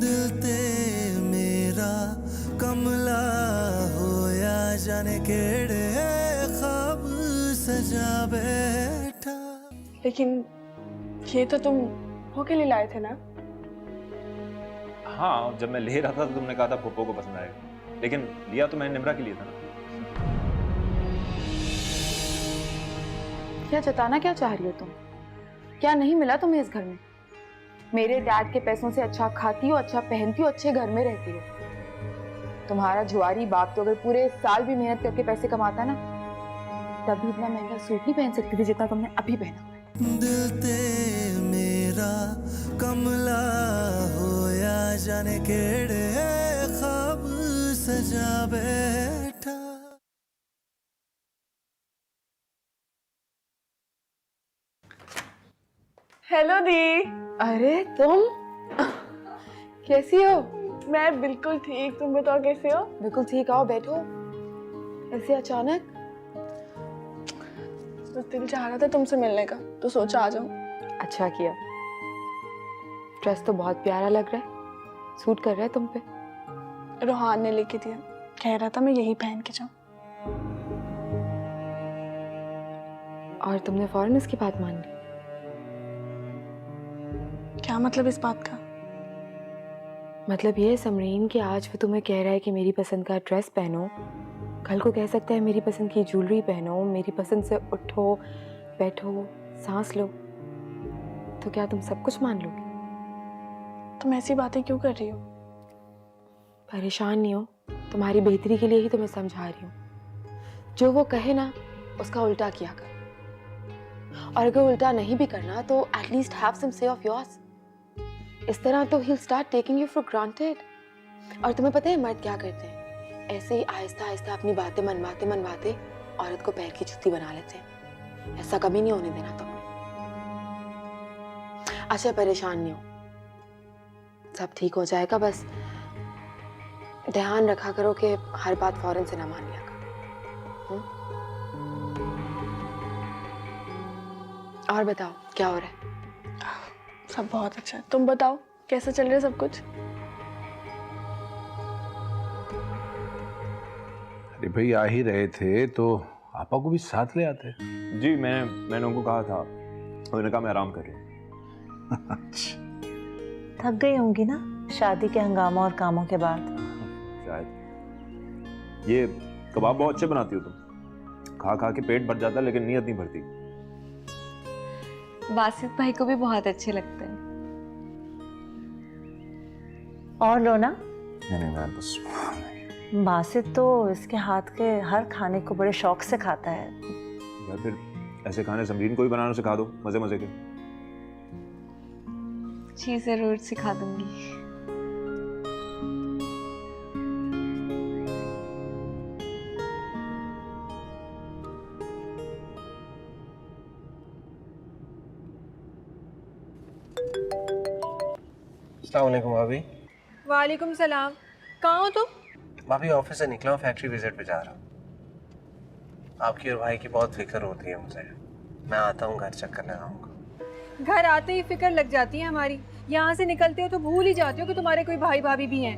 दिल ते मेरा कमला होया जाने केड़े ख्वाब सजा बैठा। लेकिन ये तो तुम फूफो के लिए लाए थे ना? हाँ, जब मैं ले रहा था तो तुमने कहा था फूफो को पसंद आएगा, लेकिन लिया तो मैंने निम्रा के लिए था ना। क्या जताना क्या चाह रही हो तुम? क्या नहीं मिला तुम्हें इस घर में? मेरे डैड के पैसों से अच्छा खाती हो, अच्छा पहनती हो, अच्छे घर में रहती हो। तुम्हारा जुआरी बाप तो अगर पूरे साल भी मेहनत करके पैसे कमाता ना, तब भी इतना महंगा सूट नहीं पहन सकती थी जितना तुमने अभी पहना। दिल ते मेरा कमला होया जाने केड़े ख्वाब सजा बैठा। हेलो दी। अरे तुम कैसी हो? मैं बिल्कुल ठीक, तुम बताओ कैसे हो? बिल्कुल ठीक, आओ बैठो। ऐसे अचानक? बस दिल चाह रहा था तुमसे मिलने का, तो सोचा आ जाऊं। अच्छा किया। ड्रेस तो बहुत प्यारा लग रहा है, सूट कर रहा है तुम पे। रोहान ने लेके दिया, कह रहा था मैं यही पहन के जाऊं। और तुमने फौरन इसकी बात मान ली? क्या मतलब इस बात का? मतलब ये है समरीन कि आज वो तुम्हें कह रहा है कि मेरी पसंद का ड्रेस पहनो, कल को कह सकता है मेरी पसंद की ज्वेलरी पहनो, मेरी पसंद से उठो बैठो सांस लो, तो क्या तुम सब कुछ मान लोगी? तुम ऐसी बातें क्यों कर रही हो? परेशान नहीं हो, तुम्हारी बेहतरी के लिए ही तुम्हें समझा रही हूँ। जो वो कहे ना उसका उल्टा किया कर, और अगर उल्टा नहीं भी करना तो एटलीस्ट हैव सम से ऑफ योर्स। इस तरह तो he'll start taking you for granted। और तुम्हें पता है मर्द क्या करते हैं? ऐसे ही आहिस्ता आहिस्ता अपनी बातें मनवाते मनवाते औरत को पैर की जूती बना लेते हैं। ऐसा कभी नहीं होने देना तुमने। अच्छा परेशान नहीं हो, सब ठीक हो जाएगा, बस ध्यान रखा करो कि हर बात फौरन से ना मान लिया करो। और बताओ क्या हो रहा है? सब बहुत अच्छा है, तुम बताओ कैसा चल रहा है सब कुछ? अरे भाई आ ही रहे थे तो आपा को भी साथ ले आते। जी मैंने उनको कहा था, उन्होंने कहा मैं आराम कर रही हूँ। थक गई होंगी ना शादी के हंगामा और कामों के बाद। शायद। ये कबाब बहुत अच्छे बनाती हो तुम, खा खा के पेट भर जाता लेकिन नीयत नहीं भरती। बासित भाई को भी बहुत अच्छे लगते हैं। और लो ना। नहीं मैं बस। बासित तो इसके हाथ के हर खाने को बड़े शौक से खाता है। या फिर ऐसे खाने समरीन को ही बनाना सिखा दो, मजे मजे के। जी जरूर सिखा दूंगी। अस्सलाम वालेकुम भाभी। वालेकुम सलाम। कहाँ हो तुम? भाभी ऑफिस से निकला हूँ, फैक्ट्री विजिट पे जा रहा हूँ। आपकी और भाई की बहुत फिक्र होती है मुझे। मैं आता हूँ घर, चक्कर लगाऊंगा। घर आते ही फिक्र लग जाती है हमारी, यहाँ से निकलते हो तो भूल ही जाते हो कि तुम्हारे कोई भाई भाभी भी हैं।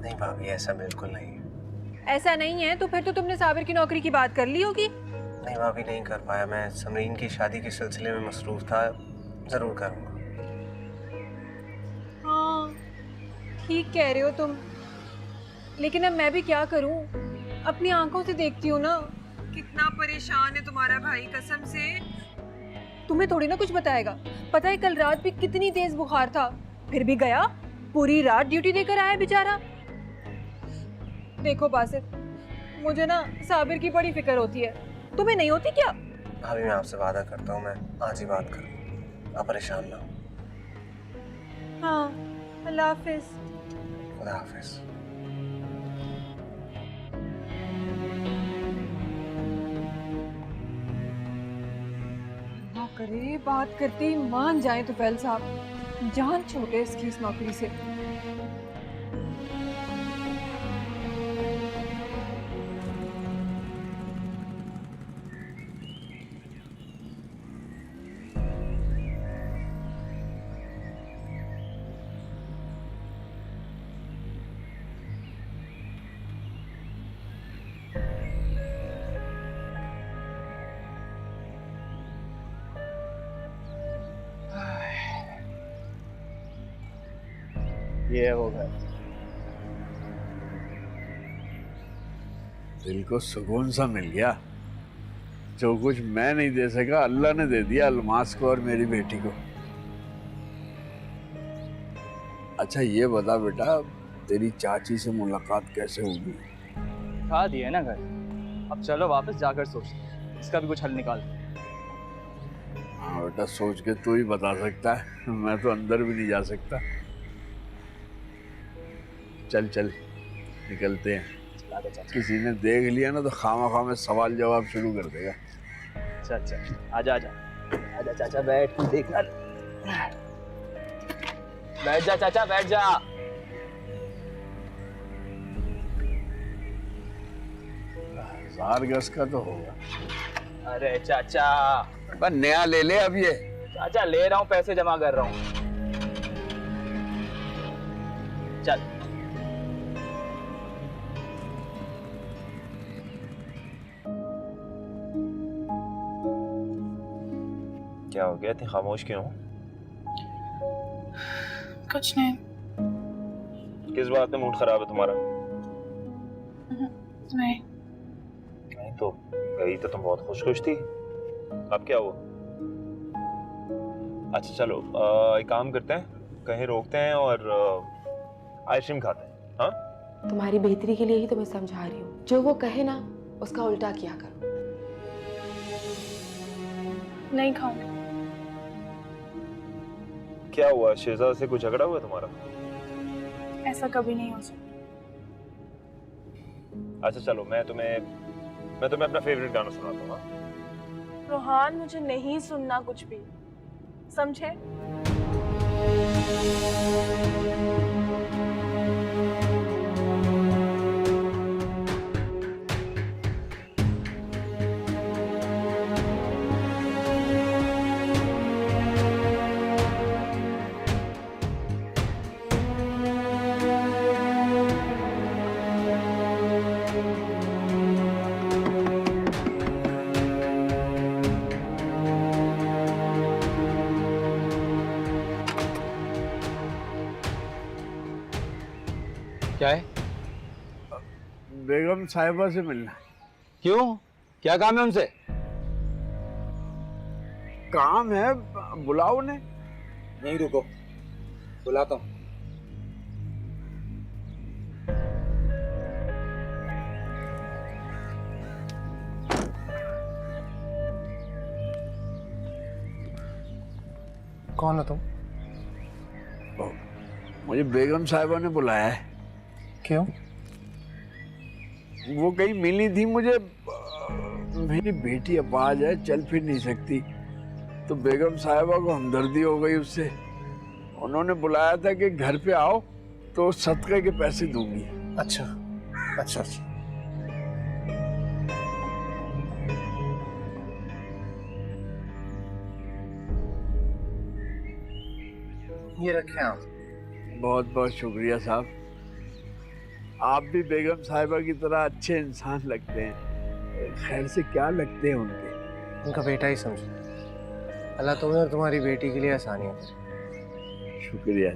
नहीं भाभी ऐसा बिल्कुल नहीं है। ऐसा नहीं है तो फिर तो तुमने साबिर की नौकरी की बात कर ली होगी। नहीं भाभी नहीं कर पाया, मैं समरीन की शादी के सिलसिले में मसरूफ था, जरूर करूँगा। हाँ ठीक कह रहे हो तुम, लेकिन अब मैं भी क्या करूं? अपनी आंखों से देखती हूँ ना कितना परेशान है तुम्हारा भाई, कसम से। तुम्हें थोड़ी ना कुछ बताएगा। पता है कल रात भी कितनी तेज बुखार था, फिर भी गया, पूरी रात ड्यूटी देकर आया बेचारा। देखो बासित, मुझे ना साबिर की बड़ी फिक्र होती है, तुम्हें नहीं होती क्या? भाभी मैं आपसे वादा करता हूँ, मैं आज ही बात करूँगा, आप परेशान ना हो। हाँ, अल्लाह हाफिज। खुदा हाफिज। अल्लाह करे बात करते ही मान जाए तो फैल साहब, जान छोड़े इसकी इस नौकरी से। ये है वो घर। दिल को सुकून सा मिल गया। जो कुछ मैं नहीं दे सका अल्लाह ने दे दिया अलमास को और मेरी बेटी को। अच्छा ये बता बेटा, तेरी चाची से मुलाकात कैसे होगी? खा दिए ना घर, अब चलो वापस जाकर सोचते हैं, इसका भी कुछ हल निकाल। हाँ बेटा, सोच के तू ही बता सकता है, मैं तो अंदर भी नहीं जा सकता। चल चल निकलते हैं। किसी ने देख लिया ना तो खामा में सवाल जवाब शुरू कर देगा। अच्छा आजा आजा आजा चाचा, बैठ देखना। बैठ जा चाचा, बैठ जा। 1000 गज का तो होगा। अरे चाचा, पर नया ले ले अब ये। चाचा ले रहा हूँ, पैसे जमा कर रहा हूँ। चल। क्या हो गया, इतनी खामोश क्यों हो? कुछ नहीं। किस बात में मूड खराब है तुम्हारा? नहीं। नहीं तो गई तो तुम बहुत खुश थी, अब क्या हुआ? अच्छा चलो, एक काम करते हैं, कहीं रोकते हैं और आइसक्रीम खाते हैं। हाँ, तुम्हारी बेहतरी के लिए ही तुम्हें समझा रही हूँ। जो वो कहे ना उसका उल्टा किया करो। नहीं खाऊंगी। क्या हुआ, शहजाद से कुछ झगड़ा हुआ तुम्हारा? ऐसा कभी नहीं हो सकता। अच्छा चलो, मैं तुम्हें अपना फेवरेट गाना सुनाता हूँ। हाँ? रोहान, मुझे नहीं सुनना कुछ भी, समझे? क्या है? बेगम साहिबा से मिलना। क्यों, क्या काम है उनसे? काम है, बुलाओ उन्हें। नहीं, रुको, बुलाता हूँ। कौन हो तुम? मुझे बेगम साहिबा ने बुलाया है। क्यों? वो कहीं मिली थी मुझे। मेरी बेटी अपाहिज है, चल फिर नहीं सकती, तो बेगम साहिबा को हमदर्दी हो गई उससे। उन्होंने बुलाया था कि घर पे आओ तो सदक़े के पैसे दूंगी। अच्छा अच्छा अच्छा। ये रखें आप। बहुत बहुत शुक्रिया साहब। आप भी बेगम साहिबा की तरह अच्छे इंसान लगते हैं। खैर से क्या लगते हैं उनके? उनका बेटा ही समझो। अल्लाह तुम्हें और तुम्हारी बेटी के लिए आसानियाँ करे। शुक्रिया।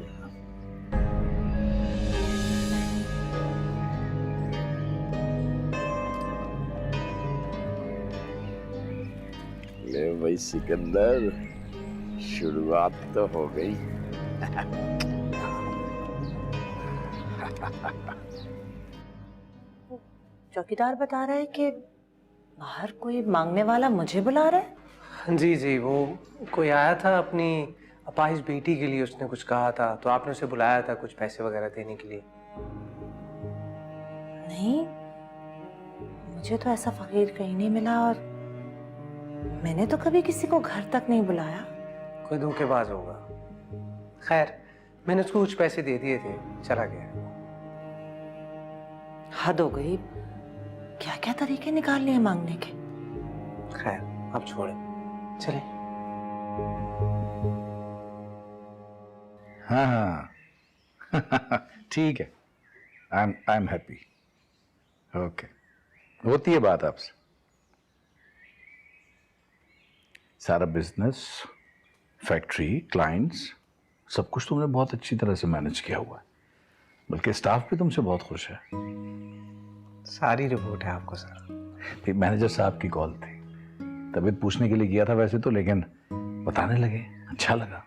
ले भाई सिकंदर, शुरुआत तो हो गई। चौकीदार बता रहा है कि बाहर कोई मांगने वाला मुझे बुला रहा है। जी जी, वो कोई आया था अपनी अपाहिज बेटी के लिए, उसने कुछ कहा था तो आपने उसे बुलाया था कुछ पैसे वगैरह देने के लिए। नहीं, मुझे तो ऐसा फकीर कहीं नहीं मिला और मैंने तो कभी किसी को घर तक नहीं बुलाया। कोई धोखेबाज होगा। खैर, मैंने उसको कुछ पैसे दे दिए थे, चला गया। हद हो गई, क्या क्या तरीके निकाल लिए मांगने के। खैर, अब छोड़े, चले। हाँ ठीक है, आई एम हैप्पी। ओके, होती है बात आपसे। सारा बिजनेस, फैक्ट्री, क्लाइंट्स, सब कुछ तुमने बहुत अच्छी तरह से मैनेज किया हुआ है। बल्कि स्टाफ भी तुमसे बहुत खुश है। सारी रिपोर्ट है आपको सर। मैनेजर साहब की कॉल थी, तबीयत पूछने के लिए किया था वैसे तो, लेकिन बताने लगे, अच्छा लगा।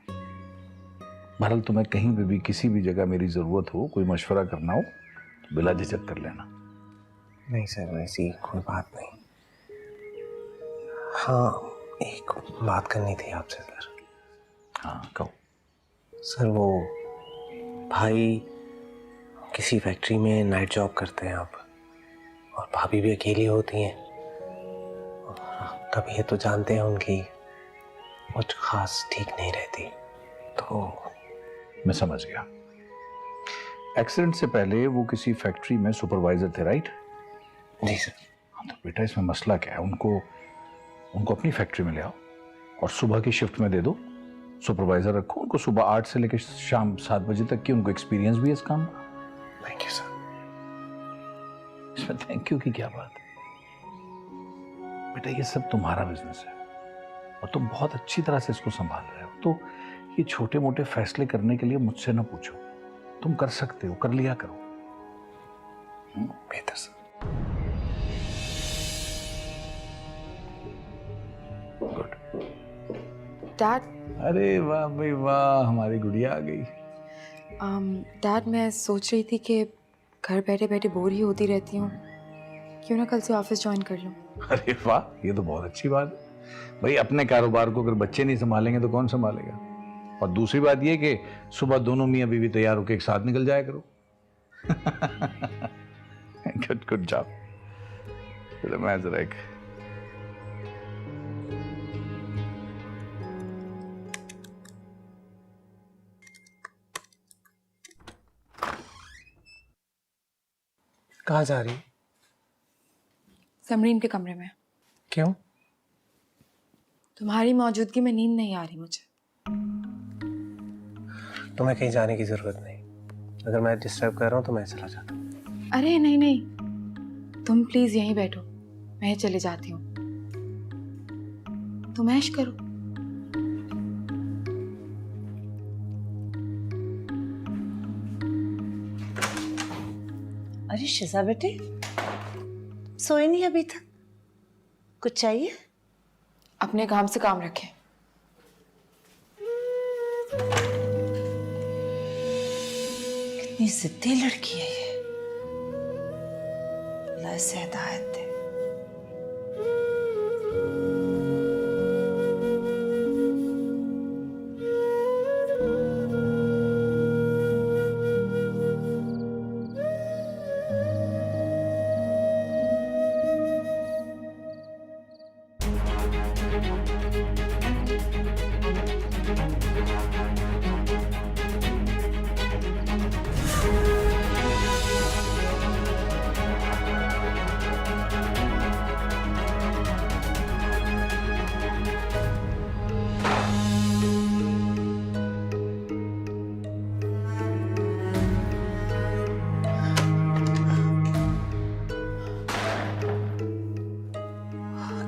बहरहाल तुम्हें कहीं भी किसी भी जगह मेरी जरूरत हो, कोई मशवरा करना हो तो बिला झिझक कर लेना। नहीं सर, ऐसी कोई बात नहीं। हाँ, एक बात करनी थी आपसे सर। हाँ कहो। सर वो भाई किसी फैक्ट्री में नाइट जॉब करते हैं आप, और भाभी भी अकेली होती हैं, तब ये तो जानते हैं उनकी कुछ खास ठीक नहीं रहती। तो मैं समझ गया। एक्सीडेंट से पहले वो किसी फैक्ट्री में सुपरवाइजर थे, राइट? जी सर। हाँ तो बेटा इसमें मसला क्या है, उनको अपनी फैक्ट्री में ले आओ और सुबह की शिफ्ट में दे दो, सुपरवाइजर रखो उनको। सुबह 8 से लेकर शाम 7 बजे तक की उनको एक्सपीरियंस भी है इस काम का। Thank you sir. इसमें थैंक यू की क्या बात है बेटा, ये सब तुम्हारा बिजनेस है और तुम बहुत अच्छी तरह से इसको संभाल रहे हो। तो ये छोटे मोटे फैसले करने के लिए मुझसे ना पूछो, तुम कर सकते हो, कर लिया करो। बेहतर सर। गुड। डैड, अरे वाह भाई वाह, हमारी गुड़िया आ गई। डैड मैं सोच रही थी कि घर बैठे बैठे बोर ही होती रहती हूँ, क्यों ना कल से ऑफिस ज्वाइन कर लूँ। अरे वाह, ये तो बहुत अच्छी बात है भाई। अपने कारोबार को अगर बच्चे नहीं संभालेंगे तो कौन संभालेगा। और दूसरी बात ये कि सुबह दोनों मियाँ बीवी तैयार होकर एक साथ निकल जाया करो। Good job. चलो मैं जरा एक कहाँ जा रही? समरीन के कमरे में। क्यों? तुम्हारी मौजूदगी में नींद नहीं आ रही मुझे। तुम्हें कहीं जाने की जरूरत नहीं। अगर मैं डिस्टर्ब कर रहा हूँ तो मैं चला जाता हूँ। अरे नहीं नहीं, तुम प्लीज यहीं बैठो, मैं चले जाती हूँ। तुम ऐश करो। अरे शिजा बेटे, सोए नहीं अभी तक? कुछ चाहिए? अपने काम से काम रखें। कितनी जिद्दी लड़की है ये। अल्लाह इसे हिदायत दे।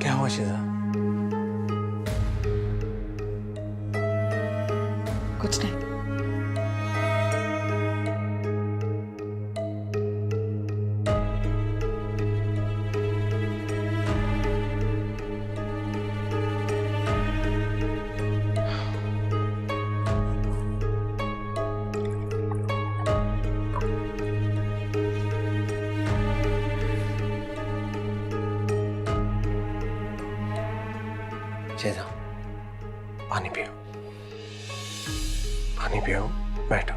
क्या हुआ शिजा? कुछ नहीं। शिजा, पानी पियो, पानी पियो, बैठो।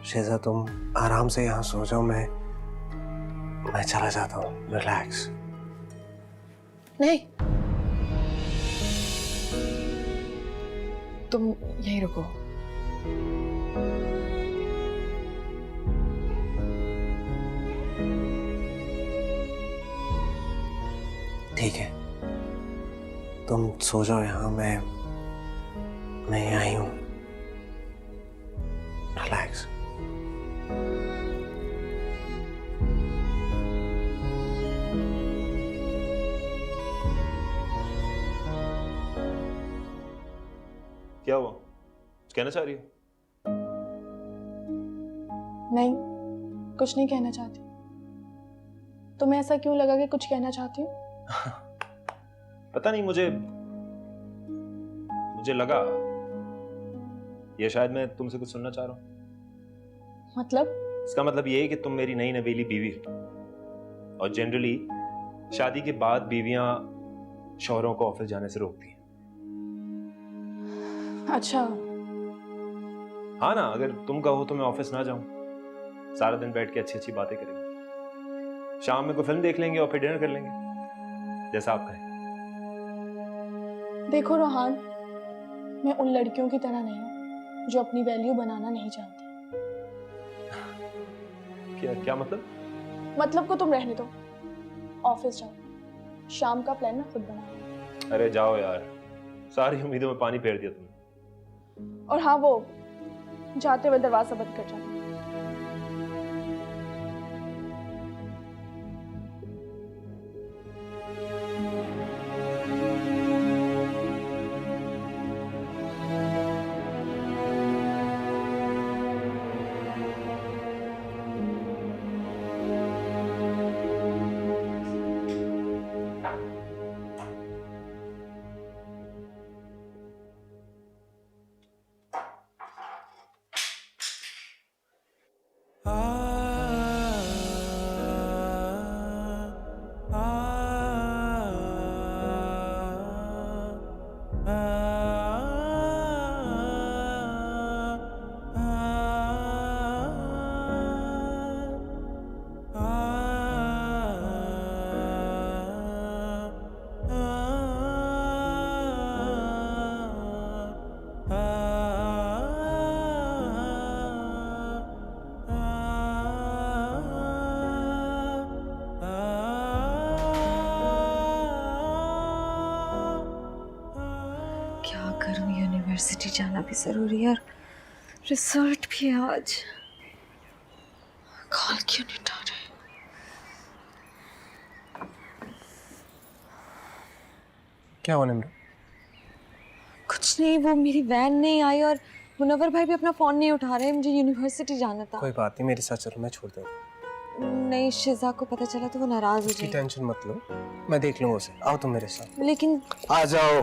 शिजा तुम आराम से यहाँ सो जाओ, मैं चला जाता हूँ। रिलैक्स। नहीं, तुम यहीं रुको। ठीक है, तुम सो जाओ यहाँ, मैं यहाँ ही हूँ। रिलैक्स। क्या हुआ, कुछ कहना चाह रही हो? नहीं, कुछ नहीं कहना चाहती। तुम्हें ऐसा क्यों लगा कि कुछ कहना चाहती हूँ? पता नहीं, मुझे लगा ये शायद मैं तुमसे कुछ सुनना चाह रहा हूँ। मतलब? इसका मतलब ये है कि तुम मेरी नई नवेली बीवी हो, और जनरली शादी के बाद बीवियां शौहरों को ऑफिस जाने से रोकती हैं। अच्छा। हाँ ना, अगर तुम कहो तो मैं ऑफिस ना जाऊं, सारा दिन बैठ के अच्छी अच्छी बातें करेंगे, शाम में कोई फिल्म देख लेंगे और फिर डिनर कर लेंगे, जैसा आप कहें। देखो रोहान, मैं उन लड़कियों की तरह नहीं हूँ जो अपनी वैल्यू बनाना नहीं जानती। क्या मतलब? मतलब को तुम रहने दो, ऑफिस जाओ, शाम का प्लान मैं खुद बनाऊंगी। अरे जाओ यार, सारी उम्मीदों में पानी फेर दिया तुमने। और हाँ, वो जाते हुए दरवाजा बंद कर जाना। यूनिवर्सिटी जाना भी जरूरी है और रिजल्ट भी है आज। कॉल क्यों नहीं उठा रहे? क्या हुआ निम्र? कुछ नहीं, वो मेरी वैन नहीं आई और मुनव्वर भाई भी अपना फोन नहीं उठा रहे। मुझे यूनिवर्सिटी जाना था। कोई बात नहीं, मेरे साथ चलो, मैं छोड़ दूंगा। नहीं, शिजा को पता चला तो वो नाराज हो जाएगी। टेंशन मत लो, मैं देख लूंगा उसे। आओ तुम मेरे साथ। लेकिन आ जाओ,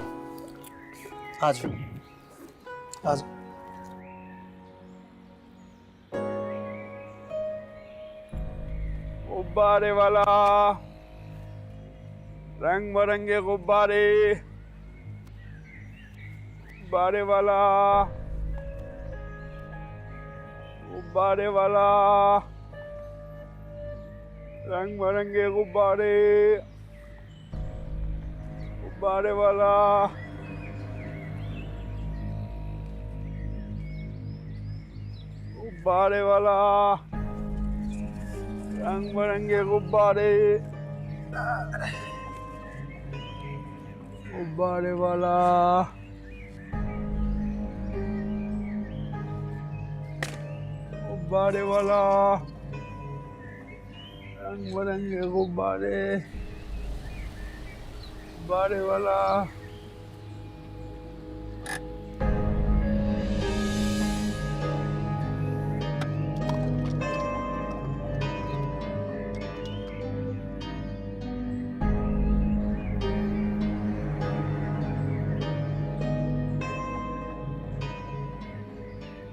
आ जाओ, आ जाओ। गुब्बारे वाला, रंग बिरंगे गुब्बारे, गुब्बारे वाला, गुब्बारे वाला, रंग बिरंगे गुब्बारे, गुब्बारे वाला, गुब्बारे वाला, रंग बिरंगे गुब्बारे, गुब्बारे वाला, गुब्बारे वाला, रंग बिरंगे गुब्बारे, गुब्बारे वाला।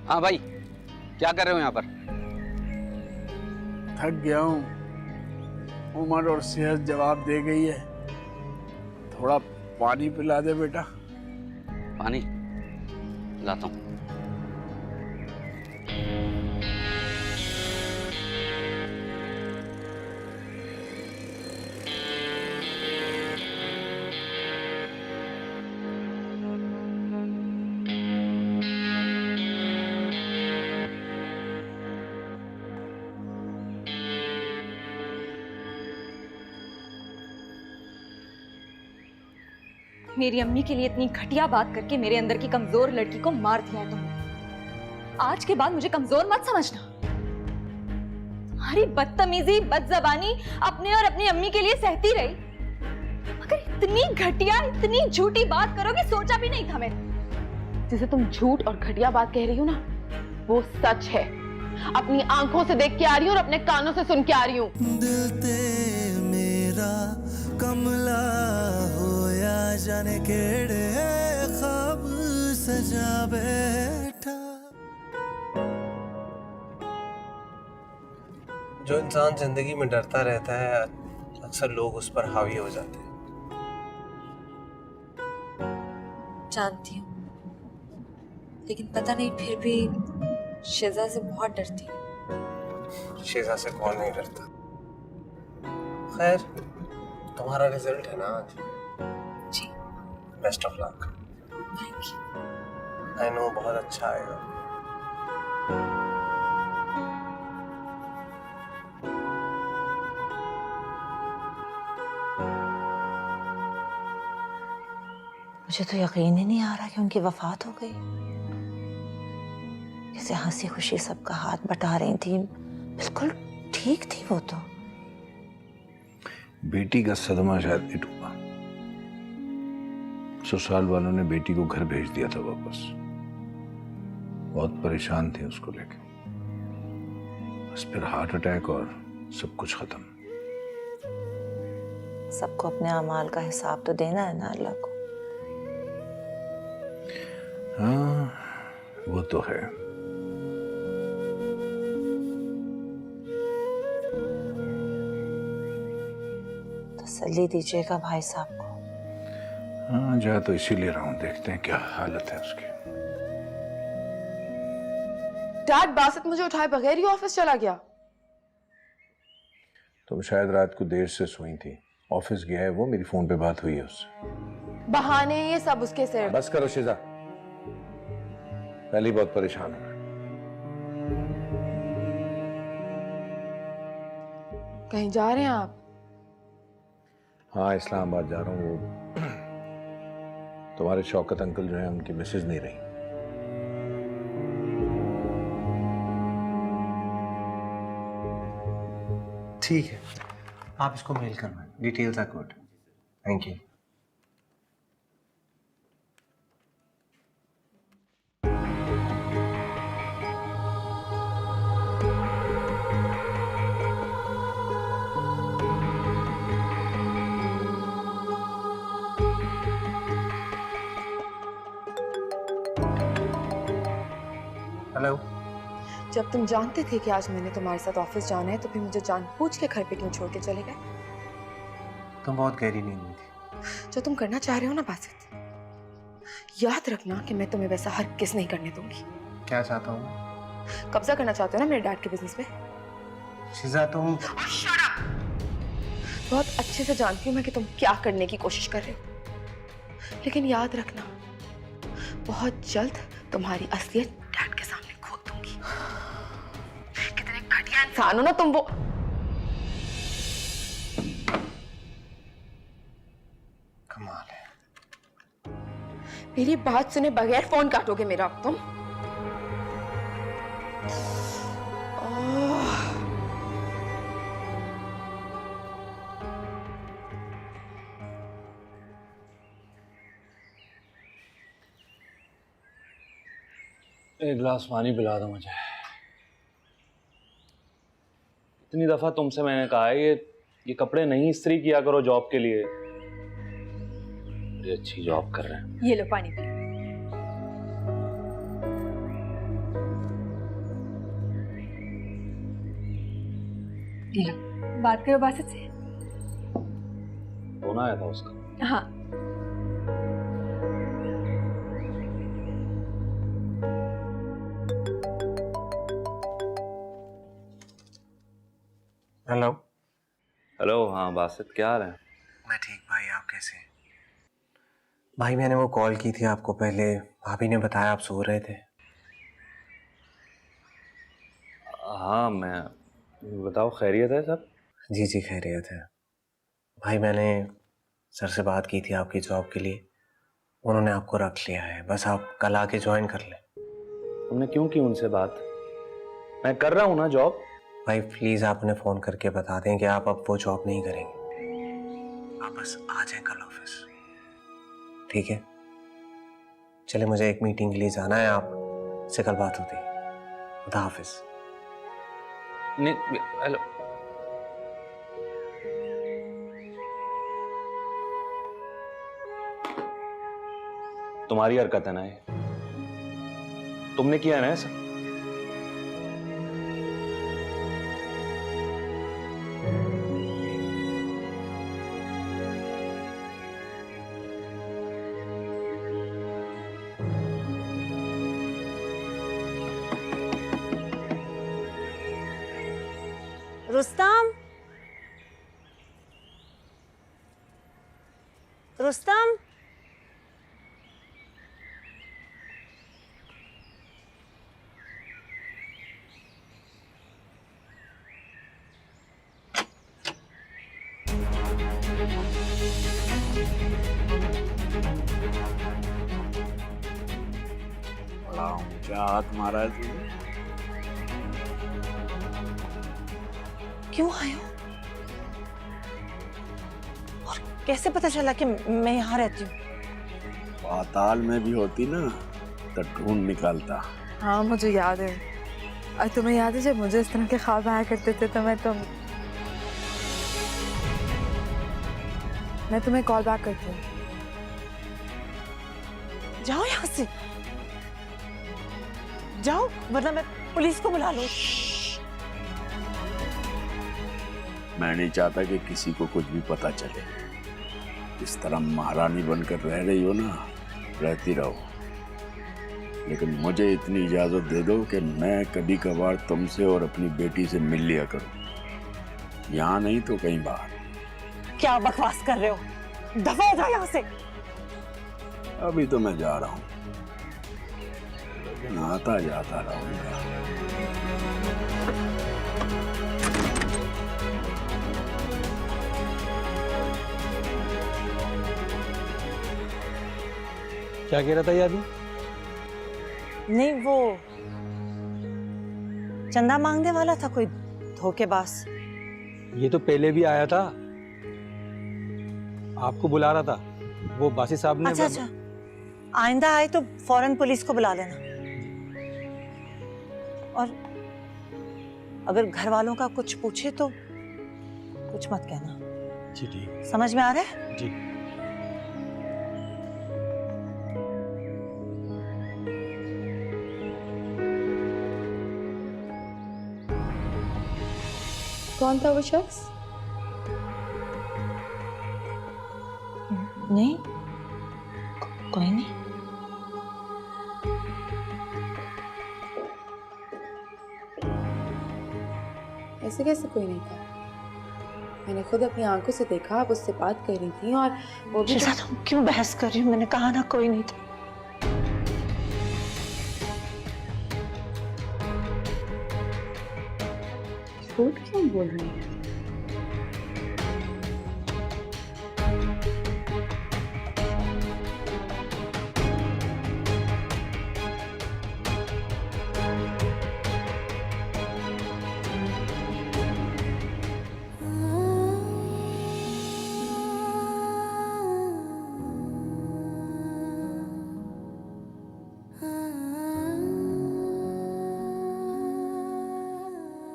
हाँ भाई, क्या कर रहे हो यहाँ पर? थक गया हूँ, उम्र और सेहत जवाब दे गई है। थोड़ा पानी पिला दे बेटा। पानी लाता हूँ। मेरी अम्मी के लिए इतनी घटिया बात करके मेरे अंदर की कमजोर लड़की को मार दिया है तुमने। आज के बाद मुझे कमजोर मत समझना। तुम्हारी बदतमीजी, बदजबानी अपने और अपनी अम्मी के लिए सहती रही, मगर इतनी घटिया, इतनी झूठी बात करोगे सोचा भी नहीं था मैंने। जिसे तुम झूठ और घटिया बात कह रही हो ना, वो सच है। अपनी आंखों से देख के आ रही हूँ और अपने कानों से सुन के आ रही हूँ। दिल ते मेरा कमला होया जाने केड़े ख्वाब सजा बैठा। जो इंसान जिंदगी में डरता रहता है, अक्सर लोग उस पर हावी हो जाते हैं। जानती हूँ, लेकिन पता नहीं फिर भी शिजा से बहुत डरती हूँ। शिजा से कौन नहीं डरता। खैर, तुम्हारा रिजल्ट है ना आज। जी। Best of luck. Thank you. I know बहुत अच्छा आएगा। मुझे तो यकीन ही नहीं आ रहा कि उनकी वफात हो गई। कैसे हंसी खुशी सबका हाथ बटा रही थी, बिल्कुल ठीक थी वो तो। बेटी का सदमा शायद नहीं टूटा। ससुराल वालों ने बेटी को घर भेज दिया था वापस। बहुत परेशान थे उसको लेके। बस फिर हार्ट अटैक और सब कुछ खत्म। सबको अपने अमाल का हिसाब तो देना है ना अल्लाह को। हाँ, वो तो है। तसल्ली दीजिएगा भाई साहब को। हाँ, जा तो इसीलिए रहा हूँ। देखते हैं क्या हालत है उसकी। डैड, बासित मुझे उठाए बगैर ही ऑफिस चला गया। तुम शायद रात को देर से सोई थी। ऑफिस गया है वो, मेरी फोन पे बात हुई है उससे। बहाने ये सब उसके सिर। बस करो शिजा, पहले ही बहुत परेशान हूं। कहीं जा रहे हैं आप? हाँ, इस्लामाबाद जा रहा हूँ। वो तुम्हारे शौकत अंकल जो है, उनकी मिसेज नहीं रही। ठीक है, आप इसको मेल करना। Details are good. Thank you. Hello. जब तुम जानते थे कि आज मैंने तुम्हारे साथ ऑफिस जाना है, तो फिर मुझे जानबूझ के घर पे क्यों छोड़ के चले गए? तुम बहुत गहरी नींद में थी। जो तुम करना चाह रहे हो ना बासित, याद रखना कि मैं तुम्हें वैसा हरगिज़ नहीं करने दूंगी। क्या चाहता हूँ? कब्जा करना चाहते हो ना मेरे डैड के बिजनेस पे? शिजा, तुम बहुत अच्छे से जानती हूँ मैं कि तुम क्या करने की कोशिश कर रहे हो, लेकिन याद रखना, बहुत जल्द तुम्हारी असलियत डैड के सामने खोल दूंगी। कितने घटिया इंसान हो ना तुम। वो कमाल है। मेरी बात सुने बगैर फोन काटोगे मेरा अब तुम? एक गिलास पानी पिला दो मुझे। इतनी दफा तुमसे मैंने कहा है ये कपड़े नहीं इस्त्री किया करो जॉब के लिए। बड़ी अच्छी जॉब कर रहे हैं। ये लो पानी पी। ये लो, बात करो बासित से। फोन आया था उसका? हाँ। हेलो। हेलो। हाँ बासित, क्या हाल है? मैं ठीक भाई, आप कैसे हैं? भाई मैंने वो कॉल की थी आपको पहले, भाभी ने बताया आप सो रहे थे। हाँ, मैं बताओ, खैरियत है सब? जी जी खैरियत है भाई। मैंने सर से बात की थी आपकी जॉब के लिए, उन्होंने आपको रख लिया है। बस आप कल आके ज्वाइन कर लें। तुमने क्यों की उनसे बात? मैं कर रहा हूँ ना जॉब। भाई प्लीज आप उन्हें फोन करके बता दें कि आप अब वो जॉब नहीं करेंगे। आप बस आ जाएं कल ऑफिस, ठीक है? चले, मुझे एक मीटिंग के लिए जाना है, आप से कल बात होती है। खुदा हाफिज। नहीं, हेलो। तुम्हारी हरकत है ना ये, तुमने किया है ना ऐसा? रुस्तम, रुस्तम, बड़ा ऊंचा हाथ मारा है तूने। क्यों आए हो? और कैसे पता चला कि मैं यहाँ रहती हूँ? पाताल में भी होती ना तो ढूंढ निकालता। हाँ मुझे याद है। और तुम्हें याद है जब मुझे इस तरह के ख्वाब आया करते थे तो मैं तुम्हें कॉल बैक करती हूँ। जाओ यहाँ से, जाओ वरना मैं पुलिस को बुला लूँ। मैं नहीं चाहता कि किसी को कुछ भी पता चले। इस तरह महारानी बनकर रह रही हो ना, रहती रहो, लेकिन मुझे इतनी इजाजत दे दो कि मैं कभी कभार तुमसे और अपनी बेटी से मिल लिया करूं। यहाँ नहीं तो कहीं बाहर। क्या बकवास कर रहे हो? दफा हो जाओ यहाँ से। अभी तो मैं जा रहा हूँ, लेकिन आता जाता रहूंगा। क्या कह रहा था ये आदमी? नहीं, वो चंदा मांगने वाला था, कोई धोखेबाज। ये तो पहले भी आया था, आपको बुला रहा था। वो बासी साहब ने। अच्छा अच्छा, आइंदा आए तो फौरन पुलिस को बुला लेना। और अगर घर वालों का कुछ पूछे तो कुछ मत कहना। जी ठीक। समझ में आ रहा है? जी। कौन था वो शख्स? नहीं, कोई नहीं। ऐसे कैसे कोई नहीं था? मैंने खुद अपनी आंखों से देखा, आप उससे बात कर रही थी और वो भी। तुम क्यों बहस कर रही हो? मैंने कहा ना कोई नहीं था। झूठ क्यों बोल रही है?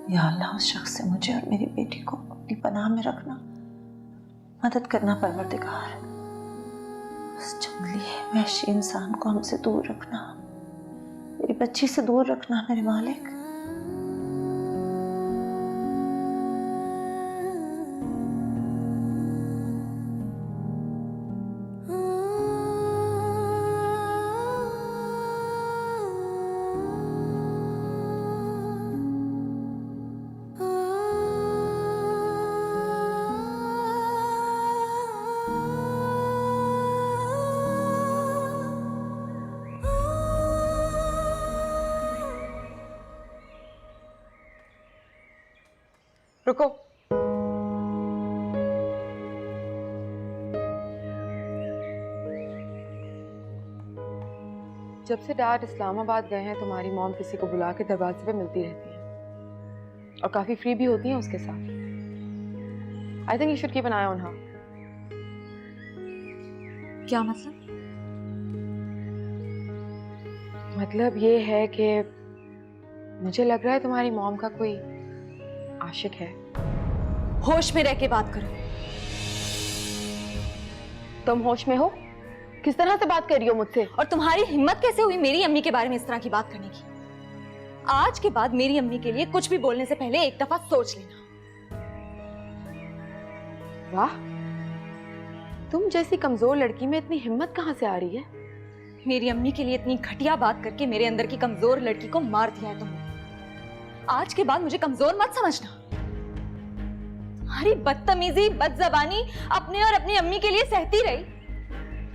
या अल्लाह, उस शख्स से मुझे और मेरी बेटी को अपनी पनाह में रखना, मदद करना परवरदिगार। उस जंगली वहशी इंसान को हमसे दूर रखना, मेरी बच्ची से दूर रखना मेरे मालिक। रुको। जब से डैड इस्लामाबाद गए हैं तुम्हारी मॉम किसी को बुला के दरवाजे पे मिलती रहती है और काफी फ्री भी होती हैं उसके साथ। I think you should keep an I on her. क्या मतलब? मतलब ये है कि मुझे लग रहा है तुम्हारी मॉम का कोई आशिक है। होश में रह के बात करो। तुम होश में हो? किस तरह से बात कर रही हो मुझसे? और तुम्हारी हिम्मत कैसे हुई मेरी अम्मी के बारे में इस तरह की बात करने की? आज के बाद मेरी अम्मी के लिए कुछ भी बोलने से पहले एक दफा सोच लेना। वाह, तुम जैसी कमजोर लड़की में इतनी हिम्मत कहां से आ रही है? मेरी अम्मी के लिए इतनी घटिया बात करके मेरे अंदर की कमजोर लड़की को मार दिया है तुमने। आज के बाद मुझे कमजोर मत समझना। तुम्हारी बदतमीजी, बदजबानी अपने और अपनी अम्मी के लिए सहती रही,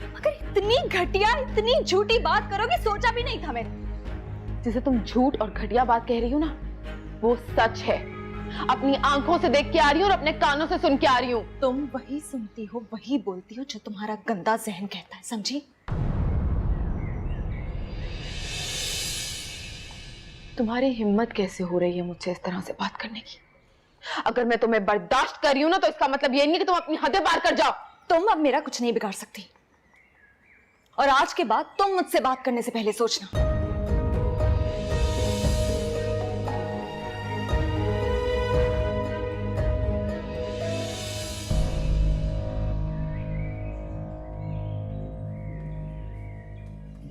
मगर इतनी घटिया, इतनी झूठी बात करोगे सोचा भी नहीं था मैंने। जिसे तुम झूठ और घटिया बात कह रही हो ना, वो सच है। अपनी आंखों से देख के आ रही हूँ और अपने कानों से सुन के आ रही हूँ। तुम वही सुनती हो, वही बोलती हो जो तुम्हारा गंदा जहन कहता है, समझी? तुम्हारी हिम्मत कैसे हो रही है मुझसे इस तरह से बात करने की? अगर मैं तुम्हें बर्दाश्त कर रही हूं ना, तो इसका मतलब ये नहीं कि तुम अपनी हदें पार कर जाओ। तुम अब मेरा कुछ नहीं बिगाड़ सकती, और आज के बाद तुम मुझसे बात करने से पहले सोचना।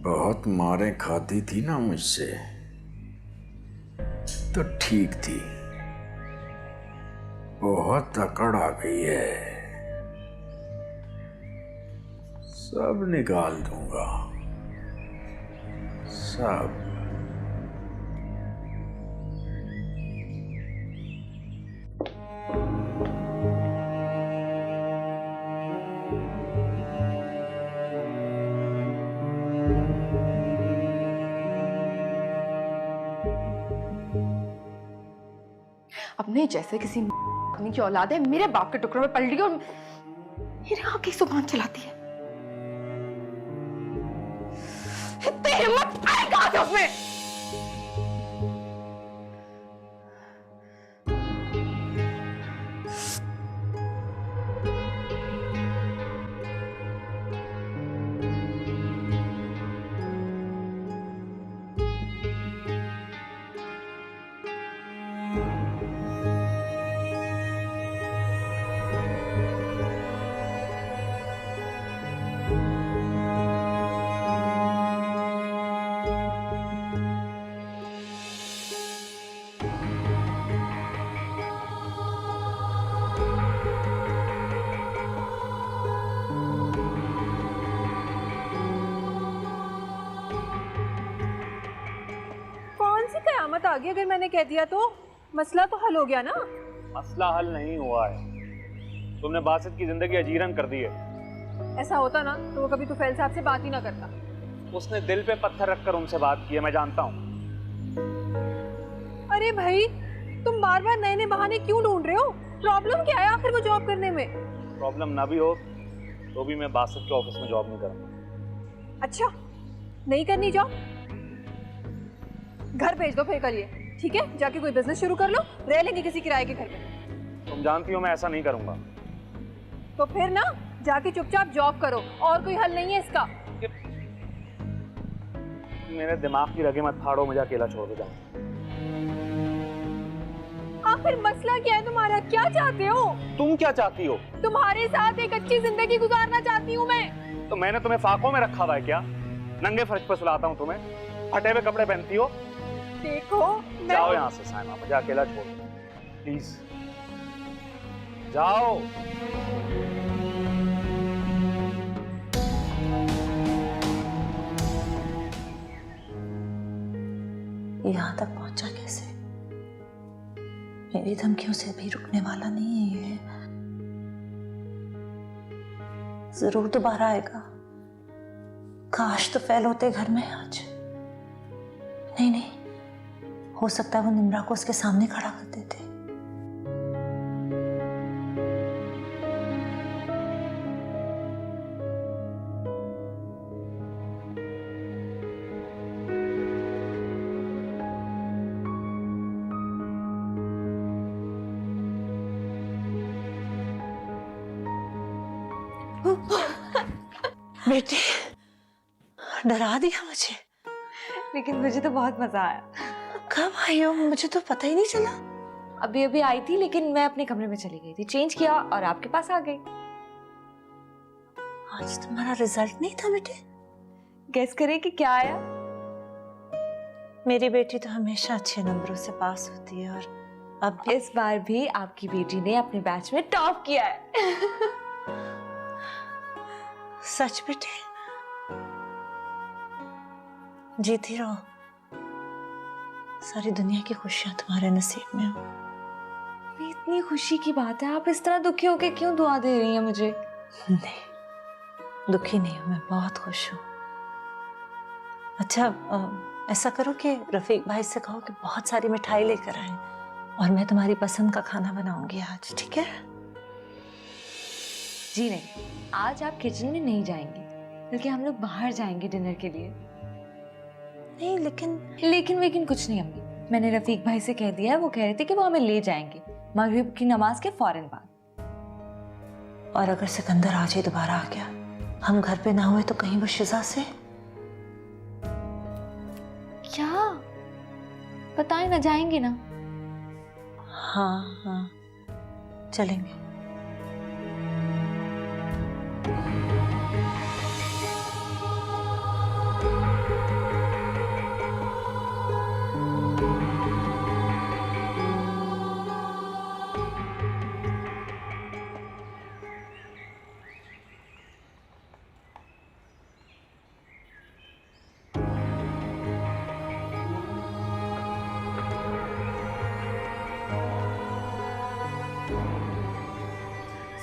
बहुत मारें खाती थी ना मुझसे, तो ठीक थी। बहुत अकड़ आ गई है, सब निकाल दूंगा, सब। अपने जैसे किसी आदमी की औलाद है, मेरे बाप के टुकड़ों में पल रही और मेरे आंख की जुबान चलाती है। इतनी हिम्मत आई कहां से उसमें? कयामत आ गई अगर मैंने कह दिया तो? मसला तो हल हो गया ना? मसला हल नहीं हुआ है, तुमने बासित की जिंदगी अजीरन कर दी है। ऐसा होता ना तो वो कभी तुफैल साहब से बात ही ना करता। उसने दिल पे पत्थर रखकर उनसे बात की है, मैं जानता हूँ। अरे भाई, तुम बार बार नए नए बहाने क्यों ढूंढ रहे हो? प्रॉब्लम क्या है आखिर वो जॉब करने में? प्रॉब्लम ना भी हो तो भी मैं बासित के ऑफिस में जॉब नहीं करूँगा। अच्छा, नहीं करनी जॉब? घर भेज दो फिर करिए, ठीक है? जाके कोई बिजनेस शुरू कर लो, रह लेंगे किसी किराए के घर में। तुम जानती हो मैं ऐसा नहीं करूंगा। तो फिर ना जाके चुपचाप जॉब करो, और कोई हल नहीं है इसका। मेरे दिमाग की रगे मत फाड़ो, मुझे अकेला छोड़ दो जाओ। आखिर मसला क्या है तुम्हारा? क्या चाहते हो? तुम क्या चाहती हो? तुम्हारे साथ एक अच्छी जिंदगी गुजारना चाहती हूँ मैं। तो मैंने तुम्हें फाकों में रखा हुआ है क्या? नंगे फर्श पर सुलाता हूँ तुम्हें, फटे हुए कपड़े पहनती हो। देखो जाओ यहाँ से साइमा, मुझे अकेला छोड़ दो प्लीज, जाओ। यहाँ तक पहुंचा कैसे? मेरी धमकियों से भी रुकने वाला नहीं है ये। जरूर दोबारा आएगा। काश तो फैल होते घर में आज। नहीं नहीं, हो सकता है वो निम्रा को उसके सामने खड़ा कर देते। बेटी, डरा दिया मुझे। लेकिन मुझे तो बहुत मजा आया। कब आई हो? मुझे तो पता ही नहीं चला। अभी अभी आई थी, लेकिन मैं अपने कमरे में चली गई थी, चेंज किया और आपके पास आ गई। आज तुम्हारा रिजल्ट नहीं था बेटे? गेस करें कि क्या आया? मेरी बेटी तो हमेशा अच्छे नंबरों से पास होती है, और अब इस बार भी आपकी बेटी ने अपने बैच में टॉप किया है। सच बेटे? जीती रहो, सारी दुनिया की खुशियां तुम्हारे नसीब में हो। ये इतनी खुशी की बात है, आप इस तरह दुखी होके क्यों दुआ दे रही हैं मुझे? नहीं, दुखी नहीं हूं, मैं बहुत खुश हूं। अच्छा, ऐसा करो कि रफीक भाई से कहो कि बहुत सारी मिठाई लेकर आए, और मैं तुम्हारी पसंद का खाना बनाऊंगी आज, ठीक है? जी नहीं, आज आप किचन में नहीं जाएंगे, बल्कि हम लोग बाहर जाएंगे डिनर के लिए। नहीं, लेकिन कुछ नहीं अम्मी, मैंने रफीक भाई से कह दिया है, वो कह रहे थे कि वो हमें ले जाएंगे मगरिब की नमाज के फौरन बाद। और अगर सिकंदर आज ही दोबारा आ गया, हम घर पे ना हुए तो कहीं वो शिजा से? क्या बताएं ना, जाएंगे ना? हाँ हाँ, चलेंगे।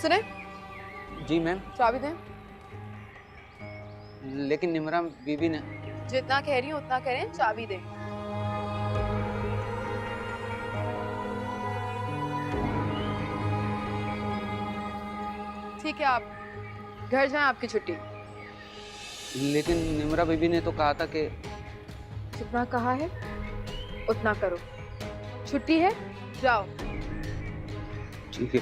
सुने, जी मैम। चाबी दें। लेकिन निमरा बीबी ने। जितना कह रही हूँ उतना करें, चाबी दें। ठीक है, आप घर जाएं, आपकी छुट्टी। लेकिन निमरा बीबी ने तो कहा था कि जितना कहा है उतना करो, छुट्टी है, जाओ। ठीक है।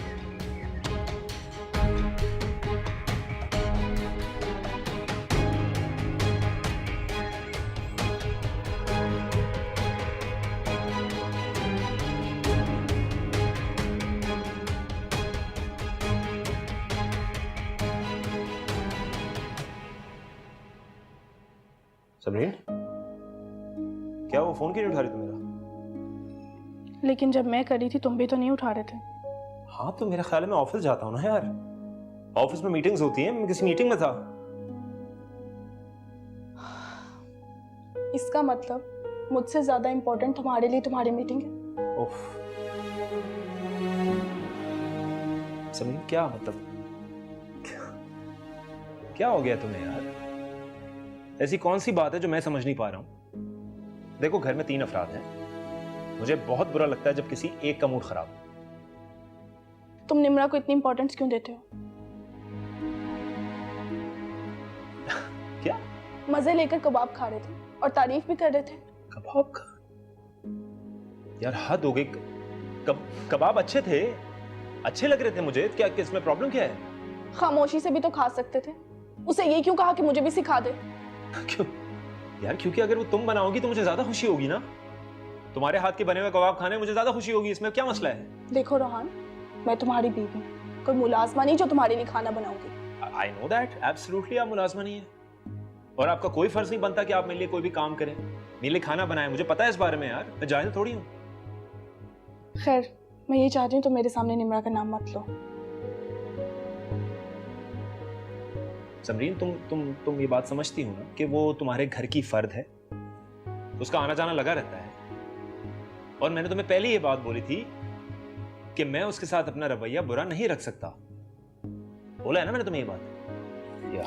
समरीन, क्या वो फोन क्यों नहीं उठा रही थी मेरा? लेकिन जब मैं करी थी तुम भी तो नहीं उठा रहे थे। हाँ, तो मेरा ख्याल है मैं ऑफिस जाता हूँ ना यार, ऑफिस में मीटिंग्स होती हैं, मैं किसी मीटिंग में था। इसका मतलब मुझसे ज्यादा इम्पोर्टेंट तुम्हारे लिए तुम्हारी मीटिंग है। ओफ समरीन, क्या मतलब, क्या हो गया तुम्हें यार? ऐसी कौन सी बात है जो मैं समझ नहीं पा रहा हूं? देखो, घर में 3 अफराद हैं, मुझे बहुत बुरा लगता है जब किसी एक का मूड खराब हो। तुम निम्रा को इतनी इंपॉर्टेंस क्यों देते हो? क्या? मजे लेकर कबाब खा रहे थे और तारीफ भी कर रहे थे। कबाब खा? यार हद हो गई। कबाब अच्छे थे, अच्छे लग रहे थे मुझे, क्या इसमें प्रॉब्लम क्या है? खामोशी से भी तो खा सकते थे, उसे ये क्यों कहा कि मुझे भी सिखा दे? क्यों यार? क्योंकि अगर वो तुम बनाओगी तो मुझे ज्यादा खुशी होगी ना, तुम्हारे हाथ के बने हुए कबाब खाने मुझे ज्यादा खुशी होगी, इसमें क्या मसला है? देखो रोहान, मैं तुम्हारी बीवी, कोई मुलाजमा नहीं जो तुम्हारे लिए खाना बनाऊंगी। आई नो दैट, एब्सोल्युटली आप मुलाजमा नहीं है, और आपका कोई फर्ज नहीं बनता कि आप मेरे लिए कोई भी काम करें, मेरे लिए खाना बनाएं, मुझे पता है इस बारे में यार, मैं जाहिल थोड़ी हूँ। खैर, मैं ये चाहती हूँ तो मेरे सामने निम्रा का नाम मत लो। समरीन, तुम ये बात समझती हो ना कि वो तुम्हारे घर की फर्द है, उसका आना जाना लगा रहता है, और मैंने तुम्हें पहले ये बात बोली थी कि मैं उसके साथ अपना रवैया बुरा नहीं रख सकता, बोला है ना मैंने तुम्हें ये बात यार।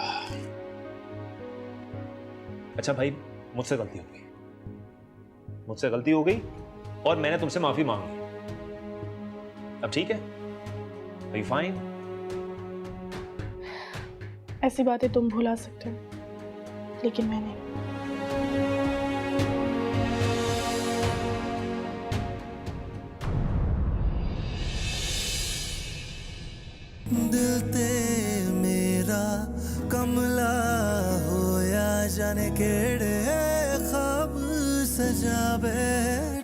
अच्छा भाई, मुझसे गलती हो गई और मैंने तुमसे माफी मांग ली, अब ठीक है? Are you fine? ऐसी बातें तुम भुला सकते हो, लेकिन मैं नहीं। दिल ते मेरा कमला होया जाने केड़े ख्वाब सजा बैठे